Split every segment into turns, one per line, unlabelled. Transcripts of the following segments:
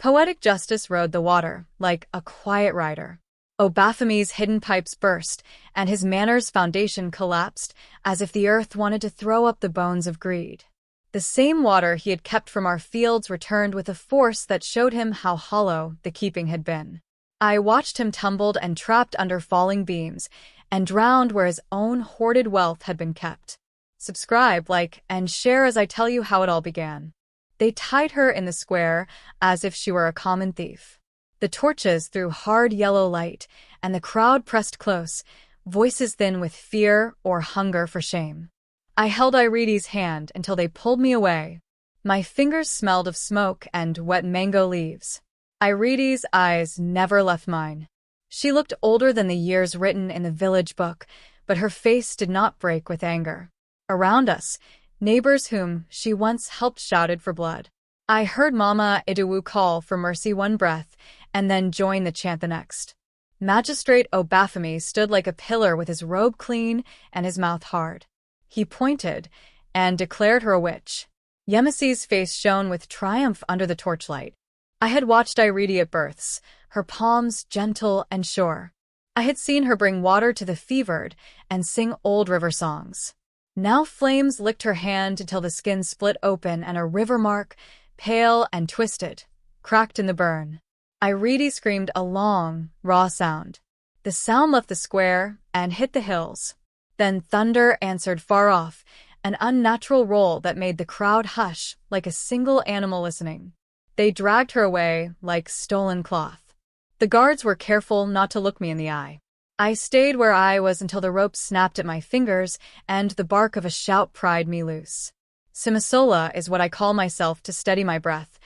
Poetic justice rode the water, like a quiet rider. Obaphame's hidden pipes burst, and his manor's foundation collapsed, as if the earth wanted to throw up the bones of greed. The same water he had kept from our fields returned with a force that showed him how hollow the keeping had been. I watched him tumbled and trapped under falling beams, and drowned where his own hoarded wealth had been kept. Subscribe, like, and share as I tell you how it all began. They tied her in the square as if she were a common thief. The torches threw hard yellow light, and the crowd pressed close, voices thin with fear or hunger for shame. I held Iridi's hand until they pulled me away. My fingers smelled of smoke and wet mango leaves. Iridi's eyes never left mine. She looked older than the years written in the village book, but her face did not break with anger. Around us, neighbors whom she once helped shouted for blood. I heard Mama Idowu call for mercy one breath, and then join the chant the next. Magistrate Obaphame stood like a pillar with his robe clean and his mouth hard. He pointed and declared her a witch. Yemisi's face shone with triumph under the torchlight. I had watched Iridi at births, her palms gentle and sure. I had seen her bring water to the fevered and sing old river songs. Now flames licked her hand until the skin split open and a river mark, pale and twisted, cracked in the burn. Iridi screamed a long, raw sound. The sound left the square and hit the hills. Then thunder answered far off, an unnatural roll that made the crowd hush like a single animal listening. They dragged her away like stolen cloth. The guards were careful not to look me in the eye. I stayed where I was until the rope snapped at my fingers and the bark of a shout pried me loose. Simisola is what I call myself to steady my breath,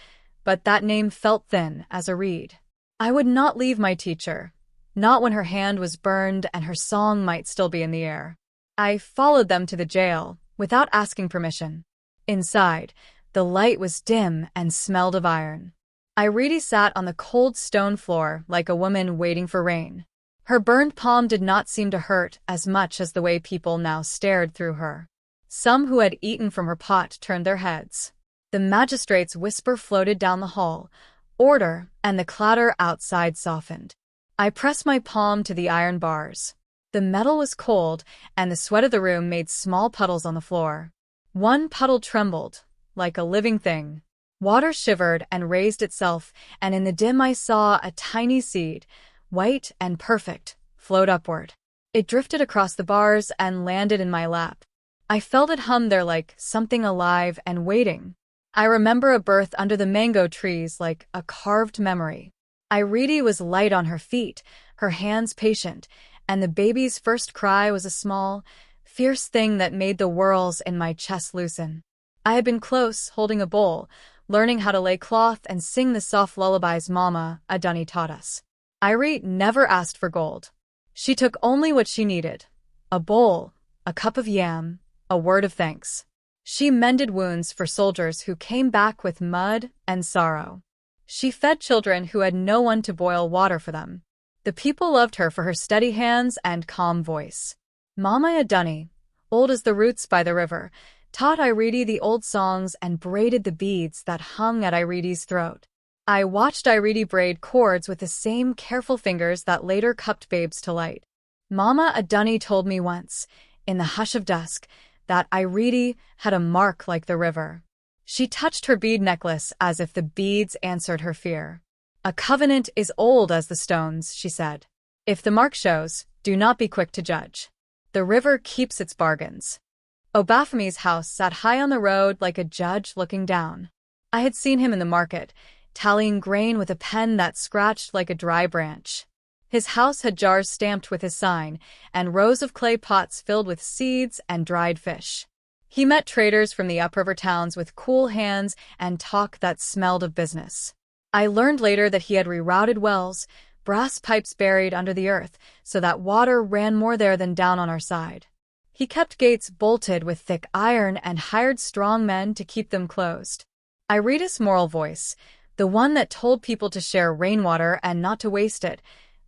but that name felt thin as a reed. I would not leave my teacher, not when her hand was burned and her song might still be in the air. I followed them to the jail, without asking permission. Inside, the light was dim and smelled of iron. Iridi sat on the cold stone floor like a woman waiting for rain. Her burned palm did not seem to hurt as much as the way people now stared through her. Some who had eaten from her pot turned their heads. The magistrate's whisper floated down the hall, order, and the clatter outside softened. I pressed my palm to the iron bars. The metal was cold, and the sweat of the room made small puddles on the floor. One puddle trembled, like a living thing. Water shivered and raised itself, and in the dim I saw a tiny seed, white and perfect, float upward. It drifted across the bars and landed in my lap. I felt it hum there like something alive and waiting. I remember a birth under the mango trees like a carved memory. Iridi was light on her feet, her hands patient, and the baby's first cry was a small, fierce thing that made the whorls in my chest loosen. I had been close, holding a bowl, learning how to lay cloth and sing the soft lullabies Mama Adani taught us. Iridi never asked for gold. She took only what she needed: a bowl, a cup of yam, a word of thanks. She mended wounds for soldiers who came back with mud and sorrow. She fed children who had no one to boil water for them. The people loved her for her steady hands and calm voice. Mama Adani, old as the roots by the river, taught Iridi the old songs and braided the beads that hung at Iridi's throat. I watched Iridi braid cords with the same careful fingers that later cupped babes to light. Mama Adani told me once, in the hush of dusk, that Iridi had a mark like the river. She touched her bead necklace as if the beads answered her fear. A covenant is old as the stones, she said. If the mark shows, do not be quick to judge. The river keeps its bargains. Obaphame's house sat high on the road like a judge looking down. I had seen him in the market, tallying grain with a pen that scratched like a dry branch. His house had jars stamped with his sign, and rows of clay pots filled with seeds and dried fish. He met traders from the upriver towns with cool hands and talk that smelled of business. I learned later that he had rerouted wells, brass pipes buried under the earth, so that water ran more there than down on our side. He kept gates bolted with thick iron and hired strong men to keep them closed. Iridi's moral voice, the one that told people to share rainwater and not to waste it,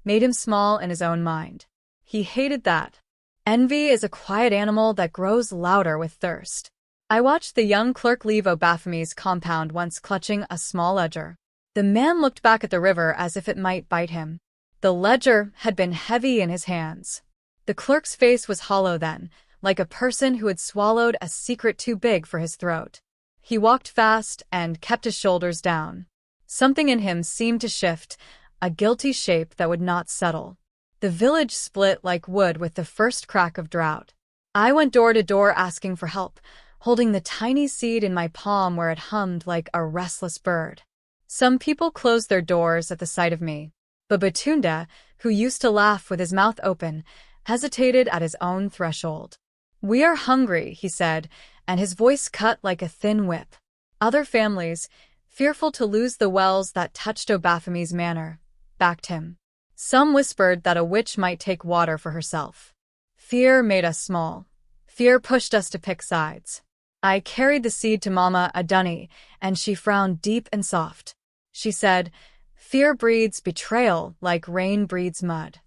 made him small in his own mind. He hated that. Envy is a quiet animal that grows louder with thirst. I watched the young clerk leave Obaphame's compound once clutching a small ledger. The man looked back at the river as if it might bite him. The ledger had been heavy in his hands. The clerk's face was hollow then, like a person who had swallowed a secret too big for his throat. He walked fast and kept his shoulders down. Something in him seemed to shift, a guilty shape that would not settle. The village split like wood with the first crack of drought. I went door to door asking for help, holding the tiny seed in my palm where it hummed like a restless bird. Some people closed their doors at the sight of me, but Batunda, who used to laugh with his mouth open, hesitated at his own threshold. "We are hungry," he said, and his voice cut like a thin whip. Other families, fearful to lose the wells that touched Obafemi's manor, backed him. Some whispered that a witch might take water for herself. Fear made us small. Fear pushed us to pick sides. I carried the seed to Mama Adunni, and she frowned deep and soft. She said, "Fear breeds betrayal like rain breeds mud."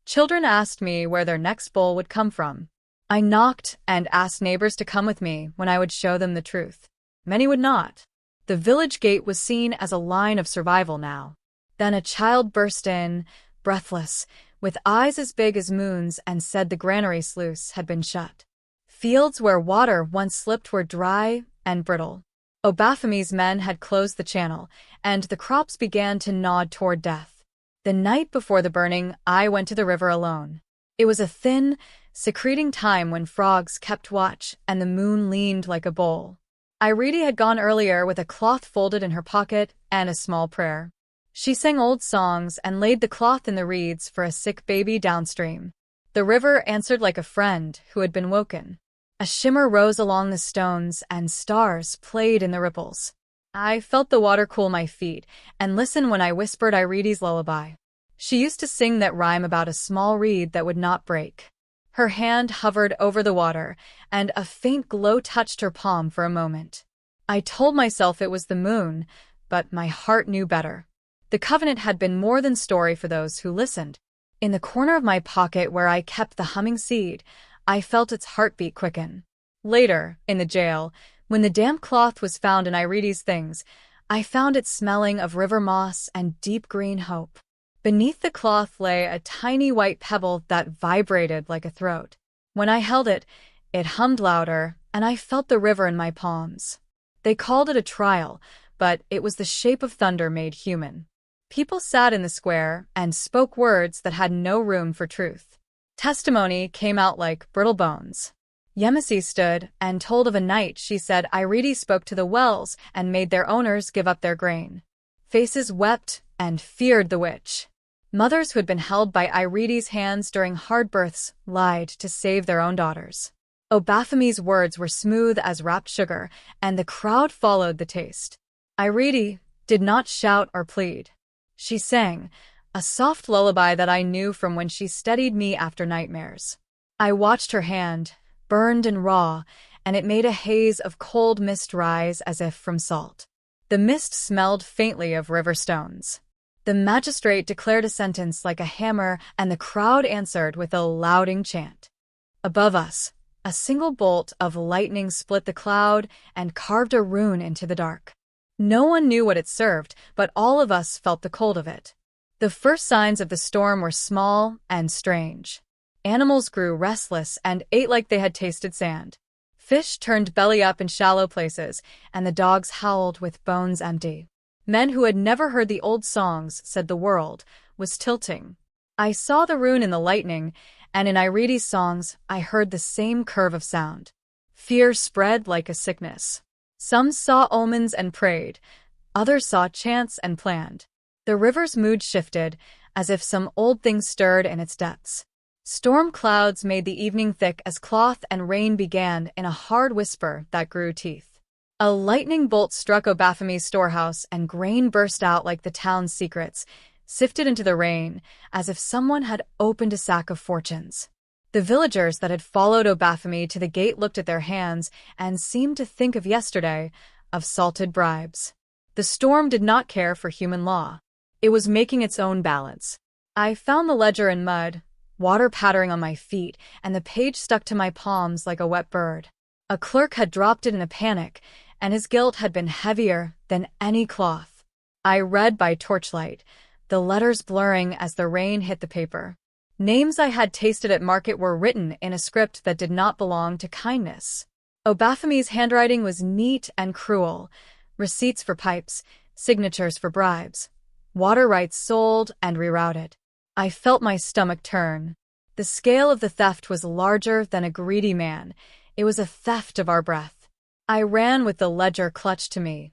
Children asked me where their next bowl would come from. I knocked and asked neighbors to come with me when I would show them the truth. Many would not. The village gate was seen as a line of survival now. Then a child burst in, breathless, with eyes as big as moons, and said the granary sluice had been shut. Fields where water once slipped were dry and brittle. Obafemi's men had closed the channel, and the crops began to nod toward death. The night before the burning, I went to the river alone. It was a thin, secreting time when frogs kept watch and the moon leaned like a bowl. Iridi had gone earlier with a cloth folded in her pocket and a small prayer. She sang old songs and laid the cloth in the reeds for a sick baby downstream. The river answered like a friend who had been woken. A shimmer rose along the stones and stars played in the ripples. I felt the water cool my feet and listened when I whispered Iridi's lullaby. She used to sing that rhyme about a small reed that would not break. Her hand hovered over the water, and a faint glow touched her palm for a moment. I told myself it was the moon, but my heart knew better. The covenant had been more than story for those who listened. In the corner of my pocket where I kept the humming seed, I felt its heartbeat quicken. Later, in the jail, when the damp cloth was found in Iridi's things, I found it smelling of river moss and deep green hope. Beneath the cloth lay a tiny white pebble that vibrated like a throat. When I held it, it hummed louder, and I felt the river in my palms. They called it a trial, but it was the shape of thunder made human. People sat in the square and spoke words that had no room for truth. Testimony came out like brittle bones. Yemisi stood and told of a night she said Iridi spoke to the wells and made their owners give up their grain. Faces wept and feared the witch. Mothers who had been held by Iridi's hands during hard births lied to save their own daughters. Obafemi's words were smooth as wrapped sugar, and the crowd followed the taste. Iridi did not shout or plead. She sang, a soft lullaby that I knew from when she steadied me after nightmares. I watched her hand, burned and raw, and it made a haze of cold mist rise as if from salt. The mist smelled faintly of river stones. The magistrate declared a sentence like a hammer, and the crowd answered with a louding chant. Above us, a single bolt of lightning split the cloud and carved a rune into the dark. No one knew what it served, but all of us felt the cold of it. The first signs of the storm were small and strange. Animals grew restless and ate like they had tasted sand. Fish turned belly up in shallow places, and the dogs howled with bones empty. Men who had never heard the old songs said the world was tilting. I saw the rune in the lightning, and in Iridi's songs I heard the same curve of sound. Fear spread like a sickness. Some saw omens and prayed. Others saw chants and planned. The river's mood shifted, as if some old thing stirred in its depths. Storm clouds made the evening thick as cloth and rain began in a hard whisper that grew teeth. A lightning bolt struck Obafemi's storehouse, and grain burst out like the town's secrets, sifted into the rain, as if someone had opened a sack of fortunes. The villagers that had followed Obafemi to the gate looked at their hands and seemed to think of yesterday, of salted bribes. The storm did not care for human law. It was making its own balance. I found the ledger in mud, water pattering on my feet, and the page stuck to my palms like a wet bird. A clerk had dropped it in a panic, and his guilt had been heavier than any cloth. I read by torchlight, the letters blurring as the rain hit the paper. Names I had tasted at market were written in a script that did not belong to kindness. Obaphame's handwriting was neat and cruel. Receipts for pipes, signatures for bribes. Water rights sold and rerouted. I felt my stomach turn. The scale of the theft was larger than a greedy man. It was a theft of our breath. I ran with the ledger clutched to me,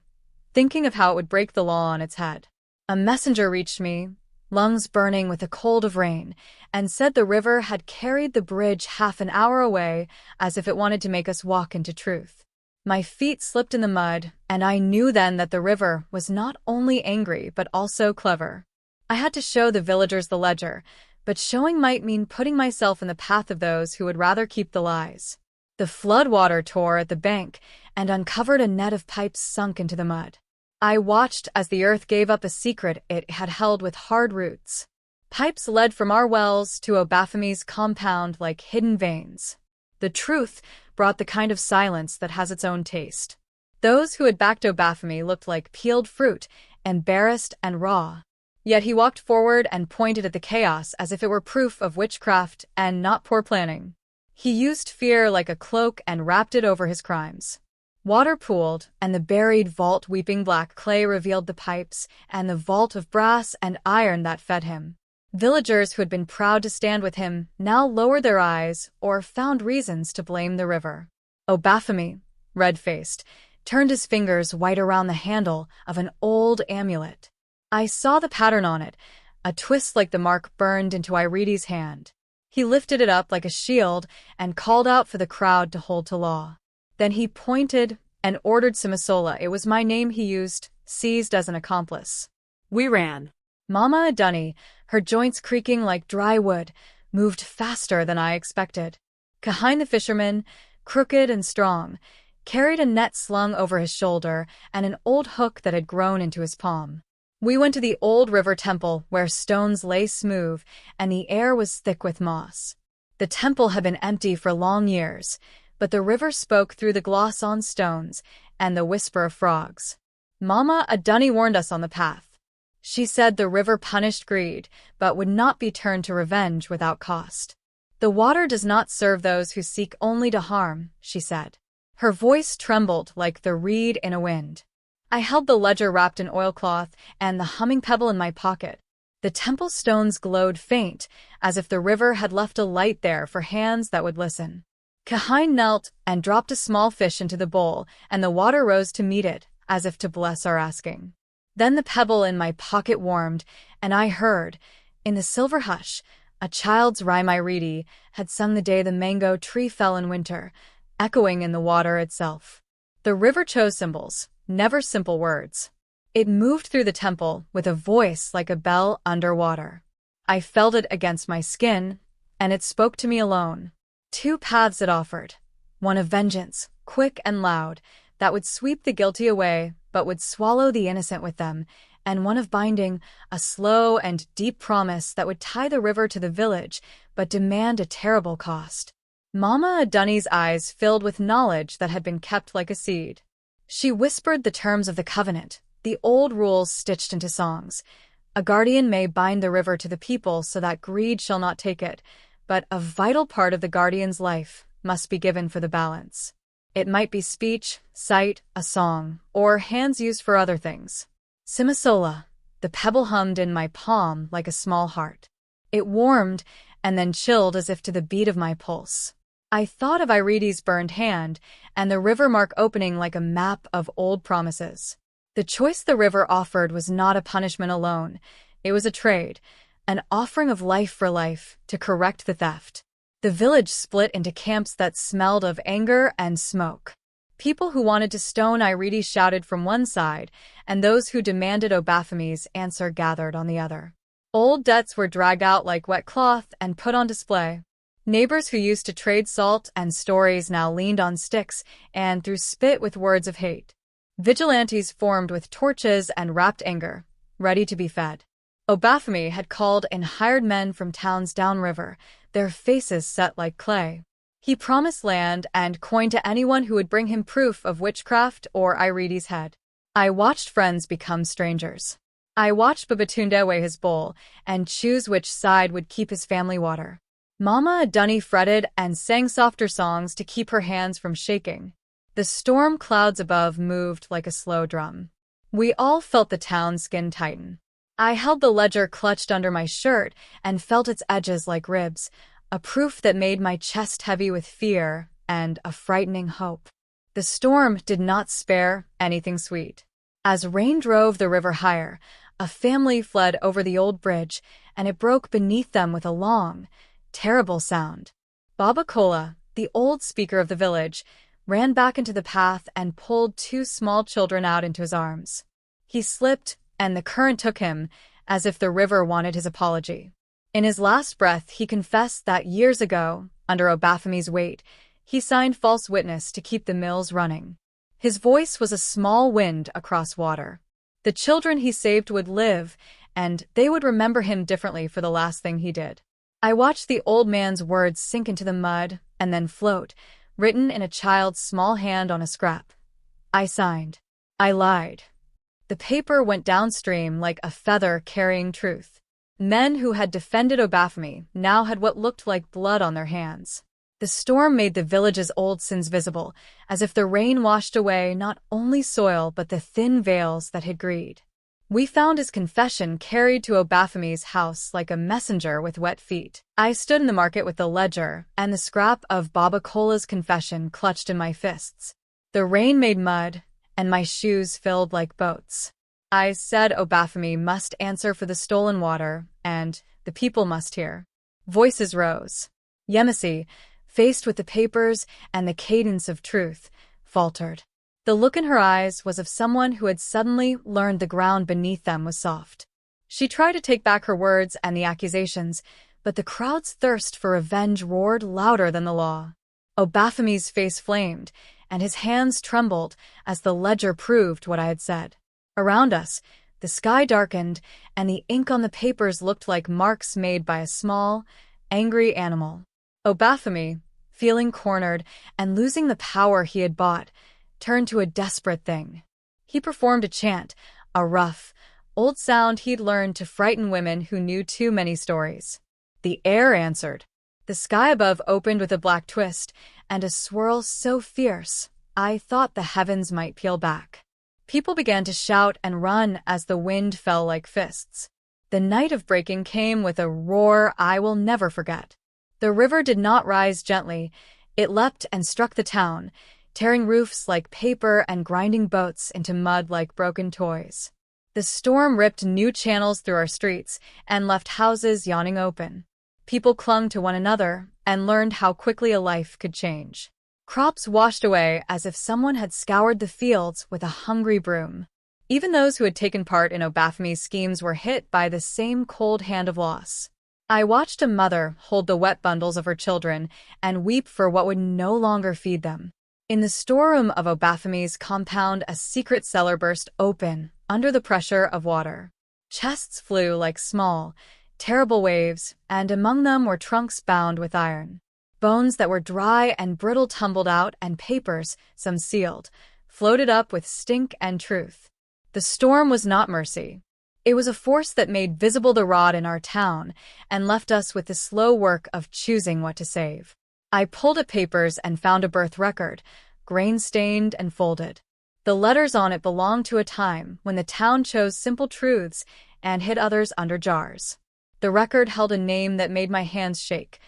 thinking of how it would break the law on its head. A messenger reached me, lungs burning with the cold of rain, and said the river had carried the bridge half an hour away, as if it wanted to make us walk into truth. My feet slipped in the mud, and I knew then that the river was not only angry but also clever. I had to show the villagers the ledger, but showing might mean putting myself in the path of those who would rather keep the lies. The flood water tore at the bank and uncovered a net of pipes sunk into the mud. I watched as the earth gave up a secret it had held with hard roots. Pipes led from our wells to Obaphame's compound like hidden veins. The truth brought the kind of silence that has its own taste. Those who had backed Obaphame looked like peeled fruit, embarrassed and raw. Yet he walked forward and pointed at the chaos as if it were proof of witchcraft and not poor planning. He used fear like a cloak and wrapped it over his crimes. Water pooled, and the buried vault weeping black clay revealed the pipes and the vault of brass and iron that fed him. Villagers who had been proud to stand with him now lowered their eyes or found reasons to blame the river. Obaphame, red-faced, turned his fingers white around the handle of an old amulet. I saw the pattern on it, a twist like the mark burned into Irides' hand. He lifted it up like a shield and called out for the crowd to hold to law. Then he pointed and ordered Simisola, it was my name he used, seized as an accomplice.
We ran.
Mama Adunni, her joints creaking like dry wood, moved faster than I expected. Kahine the fisherman, crooked and strong, carried a net slung over his shoulder and an old hook that had grown into his palm. We went to the old river temple where stones lay smooth and the air was thick with moss. The temple had been empty for long years, but the river spoke through the gloss on stones and the whisper of frogs. Mama Adunni warned us on the path. She said the river punished greed, but would not be turned to revenge without cost. The water does not serve those who seek only to harm, she said. Her voice trembled like the reed in a wind. I held the ledger wrapped in oilcloth and the humming pebble in my pocket. The temple stones glowed faint, as if the river had left a light there for hands that would listen. Kahine knelt and dropped a small fish into the bowl, and the water rose to meet it, as if to bless our asking. Then the pebble in my pocket warmed, and I heard, in the silver hush, a child's rhyme Irede had sung the day the mango tree fell in winter, echoing in the water itself. The river chose symbols, never simple words. It moved through the temple with a voice like a bell underwater. I felt it against my skin, and it spoke to me alone. 2 paths it offered, one of vengeance, quick and loud, that would sweep the guilty away but would swallow the innocent with them, and one of binding, a slow and deep promise that would tie the river to the village but demand a terrible cost. Mama Adunni's eyes filled with knowledge that had been kept like a seed. She whispered the terms of the covenant, the old rules stitched into songs. A guardian may bind the river to the people so that greed shall not take it, but a vital part of the guardian's life must be given for the balance. It might be speech, sight, a song, or hands used for other things. Simisola, the pebble hummed in my palm like a small heart. It warmed and then chilled as if to the beat of my pulse. I thought of Irides' burned hand and the river mark opening like a map of old promises. The choice the river offered was not a punishment alone. It was a trade, an offering of life for life to correct the theft. The village split into camps that smelled of anger and smoke. People who wanted to stone Irides shouted from one side, and those who demanded Obaphame's answer gathered on the other. Old debts were dragged out like wet cloth and put on display. Neighbors who used to trade salt and stories now leaned on sticks and threw spit with words of hate. Vigilantes formed with torches and wrapped anger, ready to be fed. Obaphame had called in hired men from towns downriver, their faces set like clay. He promised land and coin to anyone who would bring him proof of witchcraft or Irides' head. I watched friends become strangers. I watched Babatunde weigh his bowl and choose which side would keep his family water. Mama Dunny fretted and sang softer songs to keep her hands from shaking. The storm clouds above moved like a slow drum. We all felt the town's skin tighten. I held the ledger clutched under my shirt and felt its edges like ribs, a proof that made my chest heavy with fear and a frightening hope. The storm did not spare anything sweet. As rain drove the river higher, a family fled over the old bridge, and it broke beneath them with a long, terrible sound. Baba Kola, the old speaker of the village, ran back into the path and pulled two small children out into his arms. He slipped, and the current took him, as if the river wanted his apology. In his last breath, he confessed that years ago, under Obafemi's weight, he signed false witness to keep the mills running. His voice was a small wind across water. The children he saved would live, and they would remember him differently for the last thing he did. I watched the old man's words sink into the mud and then float, written in a child's small hand on a scrap. I signed. I lied. The paper went downstream like a feather carrying truth. Men who had defended Obafemi now had what looked like blood on their hands. The storm made the village's old sins visible, as if the rain washed away not only soil but the thin veils that hid greed. We found his confession carried to Obafemi's house like a messenger with wet feet. I stood in the market with the ledger and the scrap of Baba Kola's confession clutched in my fists. The rain made mud, and my shoes filled like boats. I said Obafemi must answer for the stolen water, and the people must hear. Voices rose. Yemisi, faced with the papers and the cadence of truth, faltered. The look in her eyes was of someone who had suddenly learned the ground beneath them was soft. She tried to take back her words and the accusations, but the crowd's thirst for revenge roared louder than the law. Obafemi's face flamed, and his hands trembled as the ledger proved what I had said. Around us, the sky darkened, and the ink on the papers looked like marks made by a small, angry animal. Obafemi, feeling cornered and losing the power he had bought, turned to a desperate thing. He performed a chant, a rough, old sound he'd learned to frighten women who knew too many stories. The air answered. The sky above opened with a black twist, and a swirl so fierce, I thought the heavens might peel back. People began to shout and run as the wind fell like fists. The night of breaking came with a roar I will never forget. The river did not rise gently. It leapt and struck the town, tearing roofs like paper and grinding boats into mud like broken toys. The storm ripped new channels through our streets and left houses yawning open. People clung to one another and learned how quickly a life could change. Crops washed away as if someone had scoured the fields with a hungry broom. Even those who had taken part in Obafemi's schemes were hit by the same cold hand of loss. I watched a mother hold the wet bundles of her children and weep for what would no longer feed them. In the storeroom of Obafemi's compound, a secret cellar burst open under the pressure of water. Chests flew like small, terrible waves, and among them were trunks bound with iron. Bones that were dry and brittle tumbled out, and papers, some sealed, floated up with stink and truth. The storm was not mercy. It was a force that made visible the rot in our town and left us with the slow work of choosing what to save. I pulled at papers and found a birth record, grain-stained and folded. The letters on it belonged to a time when the town chose simple truths and hid others under jars. The record held a name that made my hands shake.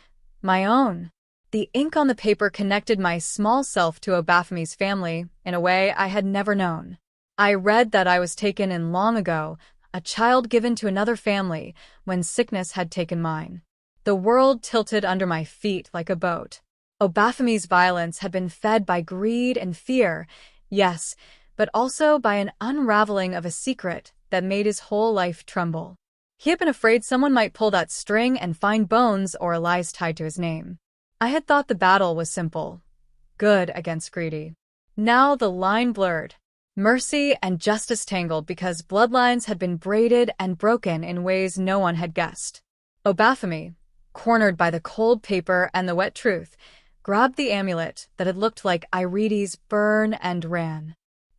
My own. The ink on the paper connected my small self to Obafemi's family in a way I had never known. I read that I was taken in long ago, a child given to another family when sickness had taken mine. The world tilted under my feet like a boat. Obafemi's violence had been fed by greed and fear, yes, but also by an unraveling of a secret that made his whole life tremble. He had been afraid someone might pull that string and find bones or lies tied to his name. I had thought the battle was simple. Good against greedy. Now the line blurred. Mercy and justice tangled because bloodlines had been braided and broken in ways no one had guessed. Obafemi, cornered by the cold paper and the wet truth, grabbed the amulet that had looked like Irides' burn and ran.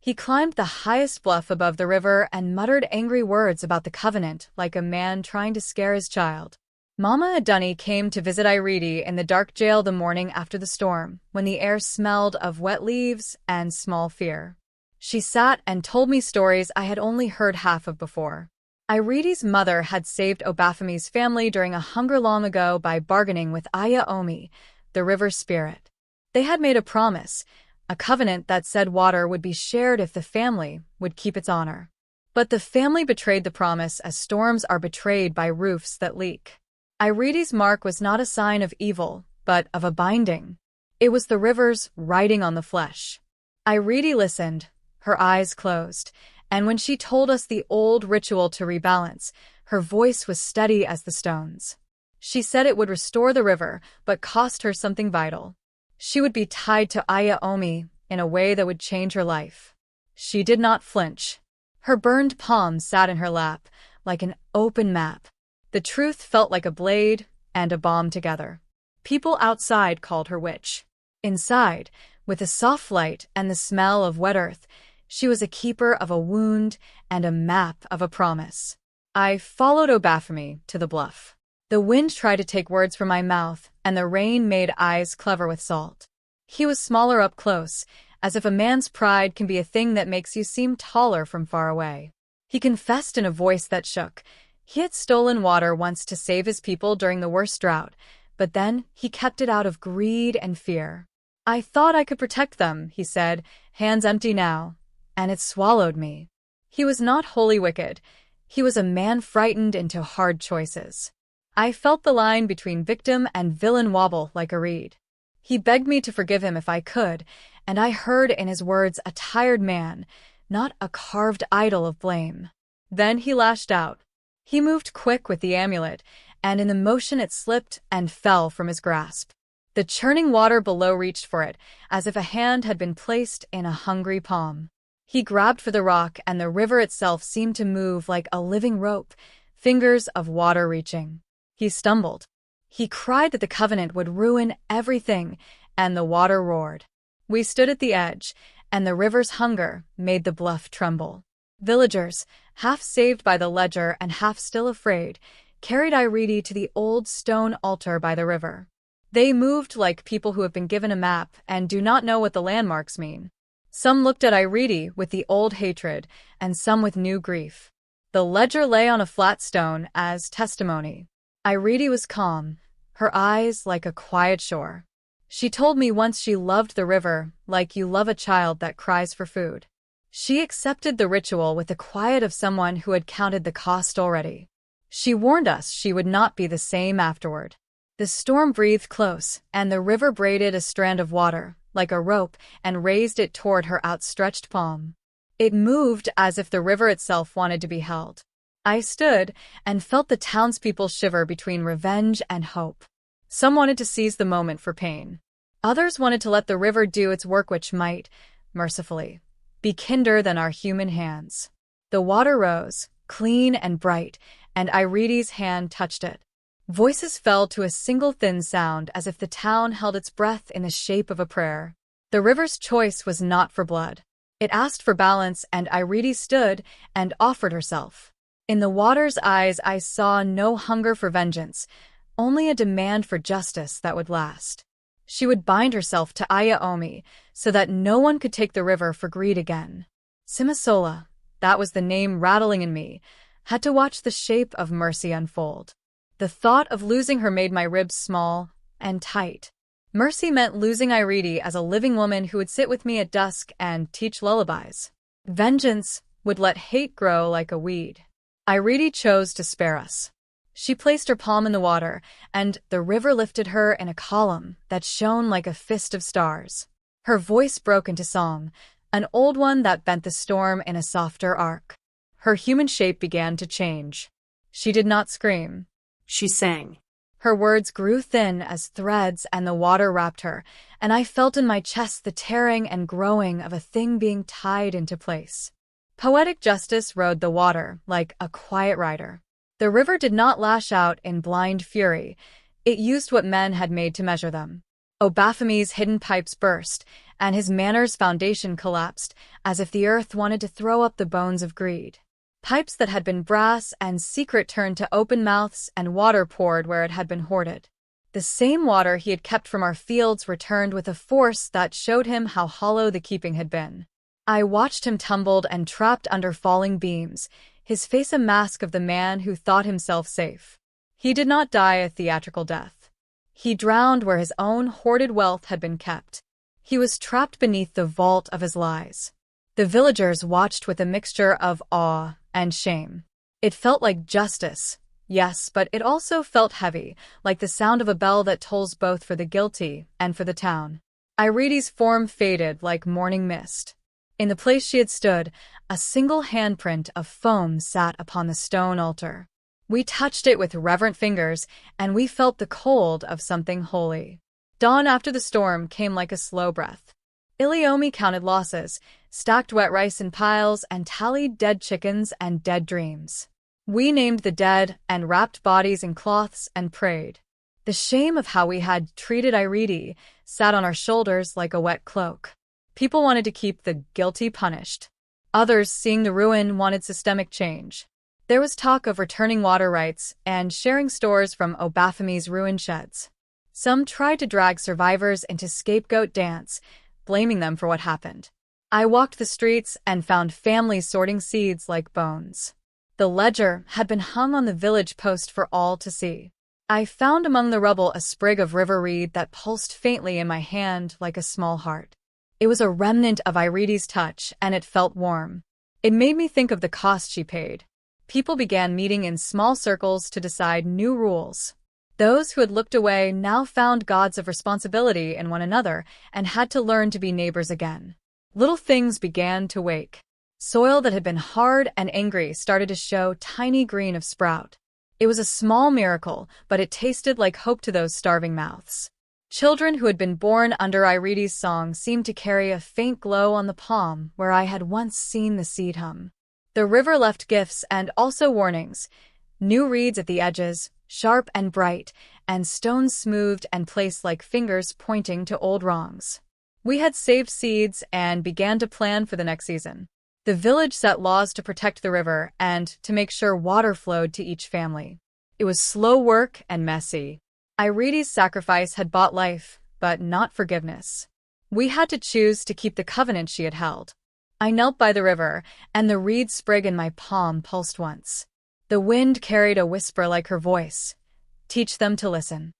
He climbed the highest bluff above the river and muttered angry words about the covenant like a man trying to scare his child. Mama Adunni came to visit Iridi in the dark jail the morning after the storm, when the air smelled of wet leaves and small fear. She sat and told me stories I had only heard half of before. Iridi's mother had saved Obafemi's family during a hunger long ago by bargaining with Aya Omi, the river spirit. They had made a promise, a covenant that said water would be shared if the family would keep its honor. But the family betrayed the promise as storms are betrayed by roofs that leak. Iridi's mark was not a sign of evil, but of a binding. It was the river's writing on the flesh. Iridi listened, her eyes closed, and when she told us the old ritual to rebalance, her voice was steady as the stones. She said it would restore the river, but cost her something vital. She would be tied to Aya Omi in a way that would change her life. She did not flinch. Her burned palm sat in her lap, like an open map. The truth felt like a blade and a bomb together. People outside called her witch. Inside, with a soft light and the smell of wet earth, she was a keeper of a wound and a map of a promise. I followed Obafemi to the bluff. The wind tried to take words from my mouth, and the rain made eyes clever with salt. He was smaller up close, as if a man's pride can be a thing that makes you seem taller from far away. He confessed in a voice that shook. He had stolen water once to save his people during the worst drought, but then he kept it out of greed and fear. I thought I could protect them, he said, hands empty now, and it swallowed me. He was not wholly wicked. He was a man frightened into hard choices. I felt the line between victim and villain wobble like a reed. He begged me to forgive him if I could, and I heard in his words a tired man, not a carved idol of blame. Then he lashed out. He moved quick with the amulet, and in the motion it slipped and fell from his grasp. The churning water below reached for it, as if a hand had been placed in a hungry palm. He grabbed for the rock, and the river itself seemed to move like a living rope, fingers of water reaching. He stumbled. He cried that the covenant would ruin everything, and the water roared. We stood at the edge, and the river's hunger made the bluff tremble. Villagers, half saved by the ledger and half still afraid, carried Iridi to the old stone altar by the river. They moved like people who have been given a map and do not know what the landmarks mean. Some looked at Iridi with the old hatred, and some with new grief. The ledger lay on a flat stone as testimony. Iridi was calm, her eyes like a quiet shore. She told me once she loved the river like you love a child that cries for food. She accepted the ritual with the quiet of someone who had counted the cost already. She warned us she would not be the same afterward. The storm breathed close, and the river braided a strand of water, like a rope, and raised it toward her outstretched palm. It moved as if the river itself wanted to be held. I stood and felt the townspeople shiver between revenge and hope. Some wanted to seize the moment for pain. Others wanted to let the river do its work, which might, mercifully, be kinder than our human hands. The water rose, clean and bright, and Iridi's hand touched it. Voices fell to a single thin sound as if the town held its breath in the shape of a prayer. The river's choice was not for blood. It asked for balance, and Iridi stood and offered herself. In the water's eyes I saw no hunger for vengeance, only a demand for justice that would last. She would bind herself to Aya Omi so that no one could take the river for greed again. Simasola, that was the name rattling in me, had to watch the shape of mercy unfold. The thought of losing her made my ribs small and tight. Mercy meant losing Iridi as a living woman who would sit with me at dusk and teach lullabies. Vengeance would let hate grow like a weed. Iridi chose to spare us. She placed her palm in the water, and the river lifted her in a column that shone like a fist of stars. Her voice broke into song, an old one that bent the storm in a softer arc. Her human shape began to change. She did not scream.
She sang.
Her words grew thin as threads, and the water wrapped her, and I felt in my chest the tearing and growing of a thing being tied into place. Poetic justice rode the water like a quiet rider. The river did not lash out in blind fury. It used what men had made to measure them. Obaphame's hidden pipes burst, and his manor's foundation collapsed, as if the earth wanted to throw up the bones of greed. Pipes that had been brass and secret turned to open mouths, and water poured where it had been hoarded. The same water he had kept from our fields returned with a force that showed him how hollow the keeping had been. I watched him tumbled and trapped under falling beams, his face a mask of the man who thought himself safe. He did not die a theatrical death. He drowned where his own hoarded wealth had been kept. He was trapped beneath the vault of his lies. The villagers watched with a mixture of awe and shame. It felt like justice, yes, but it also felt heavy, like the sound of a bell that tolls both for the guilty and for the town. Irene's form faded like morning mist. In the place she had stood, a single handprint of foam sat upon the stone altar. We touched it with reverent fingers, and we felt the cold of something holy. Dawn after the storm came like a slow breath. Iliomi counted losses, stacked wet rice in piles, and tallied dead chickens and dead dreams. We named the dead and wrapped bodies in cloths and prayed. The shame of how we had treated Irene sat on our shoulders like a wet cloak. People wanted to keep the guilty punished. Others, seeing the ruin, wanted systemic change. There was talk of returning water rights and sharing stores from Obaphame's ruined sheds. Some tried to drag survivors into scapegoat dance, blaming them for what happened. I walked the streets and found families sorting seeds like bones. The ledger had been hung on the village post for all to see. I found among the rubble a sprig of river reed that pulsed faintly in my hand like a small heart. It was a remnant of Irene's touch, and it felt warm. It made me think of the cost she paid. People began meeting in small circles to decide new rules. Those who had looked away now found gods of responsibility in one another and had to learn to be neighbors again. Little things began to wake. Soil that had been hard and angry started to show tiny green of sprout. It was a small miracle, but it tasted like hope to those starving mouths. Children who had been born under Irene's song seemed to carry a faint glow on the palm where I had once seen the seed hum. The river left gifts and also warnings. New reeds at the edges, sharp and bright, and stones smoothed and placed like fingers pointing to old wrongs. We had saved seeds and began to plan for the next season. The village set laws to protect the river and to make sure water flowed to each family. It was slow work and messy. Irene's sacrifice had bought life, but not forgiveness. We had to choose to keep the covenant she had held. I knelt by the river, and the reed sprig in my palm pulsed once. The wind carried a whisper like her voice. Teach them to listen.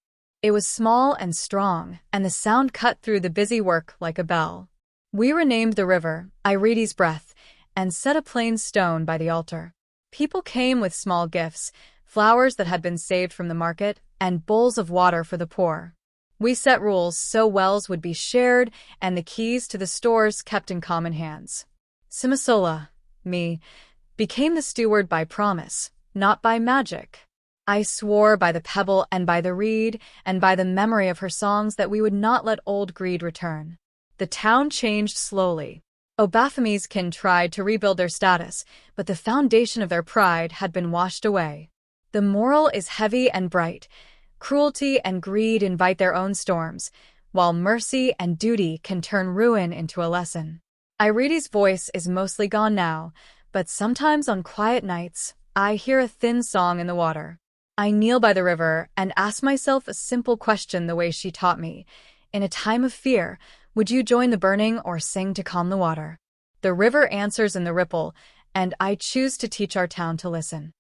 It was small and strong, and the sound cut through the busy work like a bell. We renamed the river, Irene's breath, and set a plain stone by the altar. People came with small gifts, flowers that had been saved from the market, and bowls of water for the poor. We set rules so wells would be shared and the keys to the stores kept in common hands. Simisola, me, became the steward by promise, not by magic. I swore by the pebble and by the reed and by the memory of her songs that we would not let old greed return. The town changed slowly. Obaphame's kin tried to rebuild their status, but the foundation of their pride had been washed away. The moral is heavy and bright. Cruelty and greed invite their own storms, while mercy and duty can turn ruin into a lesson. Irene's voice is mostly gone now, but sometimes on quiet nights, I hear a thin song in the water. I kneel by the river and ask myself a simple question the way she taught me. In a time of fear, would you join the burning or sing to calm the water? The river answers in the ripple, and I choose to teach our town to listen.